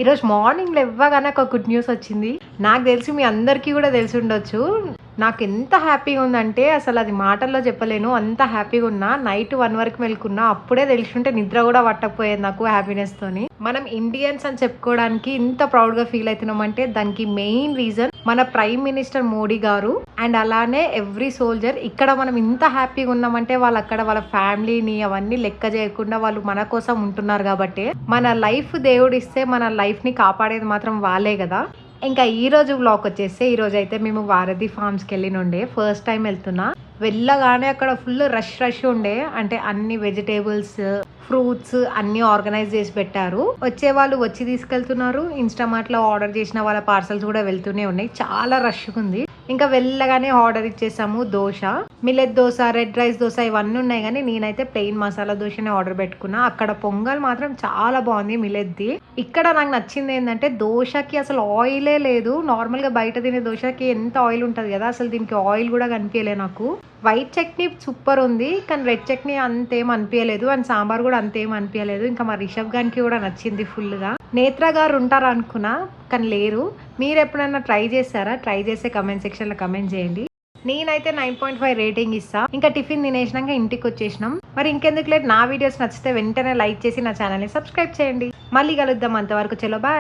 ఈరోజు మార్నింగ్ లేవగానే ఒక గుడ్ న్యూస్ వచ్చింది. నాకు తెలిసి మీ అందరికీ కూడా తెలిసి ఉండొచ్చు. నాకు ఎంత హ్యాపీగా ఉందంటే అసలు అది మాటల్లో చెప్పలేను. అంత హ్యాపీగా ఉన్నా. నైట్ 1 వరకు మెలుకున్నా. అప్పుడే తెలిసింటే నిద్ర కూడా పట్టకపోయేది నాకు హ్యాపీనెస్తోని. మనం ఇండియన్స్ అని చెప్పుకోవడానికి ఇంత ప్రౌడ్గా ఫీల్ అవుతున్నామంటే దానికి మెయిన్ రీజన్ మన ప్రైమ్ మినిస్టర్ మోడీ గారు. అండ్ అలానే ఎవ్రీ సోల్జర్. ఇక్కడ మనం ఇంత హ్యాపీగా ఉన్నామంటే వాళ్ళు అక్కడ వాళ్ళ ఫ్యామిలీని అవన్నీ లెక్క చేయకుండా వాళ్ళు మన కోసం ఉంటున్నారు కాబట్టి మన లైఫ్ దేవుడిస్తే మన లైఫ్ని కాపాడేది మాత్రం వాళ్ళే కదా. ఇంకా ఈ రోజు బ్లాగ్ వచ్చేస్తే ఈ రోజు అయితే మేము వారధి ఫార్మ్స్కి వెళ్ళినుండే ఫస్ట్ టైం వెళ్తున్నా. వెళ్ళగానే అక్కడ ఫుల్ రష్ ఉండే. అంటే అన్ని వెజిటేబుల్స్ ఫ్రూట్స్ అన్ని ఆర్గనైజ్ చేసి పెట్టారు. వచ్చే వాళ్ళు వచ్చి తీసుకెళ్తున్నారు. ఇన్స్టామార్ట్ లో ఆర్డర్ చేసిన వాళ్ళ పార్సల్స్ కూడా వెళ్తూనే ఉన్నాయి. చాలా రష్గా ఉంది. ఇంకా వెళ్ళగానే ఆర్డర్ ఇచ్చేసాము. Dosa, millet dosa, red rice dosa ఇవన్నీ ఉన్నాయి. కానీ నేనైతే ప్లెయిన్ మసాలా దోశనే ఆర్డర్ పెట్టుకున్నా. అక్కడ పొంగల్ మాత్రం చాలా బాగుంది మిల్లెట్ది. ఇక్కడ నాకు నచ్చింది ఏంటంటే దోశకి అసలు ఆయిలే లేదు. నార్మల్ గా బయట తినే దోశకి ఎంత ఆయిల్ ఉంటది కదా, అసలు దీనికి ఆయిల్ కూడా కనిపించలే నాకు. వైట్ చట్నీ సూపర్ ఉంది, కానీ రెడ్ చట్నీ అంతేం అనిపించలేదు. అండ్ సాంబార్ కూడా అంతేం అనిపించలేదు. ఇంకా మా రిషబ్ గానికి కూడా నచ్చింది ఫుల్ గా. నేత్ర గారు ఉంటారు అనుకున్నా, కానీ లేరు. మీరు ఎప్పుడైనా ట్రై చేస్తారా? ట్రై చేస్తే కమెంట్ సెక్షన్ లో కమెంట్ చేయండి. నేనైతే 9.5 రేటింగ్ ఇస్తా. ఇంకా టిఫిన్ తినేసినాక ఇంటికి వచ్చేసినాం. మరి ఇంకెందుకు లేదు, నా వీడియోస్ నచ్చితే వెంటనే లైక్ చేసి నా ఛానల్ ని సబ్స్క్రైబ్ చేయండి. మళ్ళీ కలుద్దాం. అంతవరకు చలో బాయ్.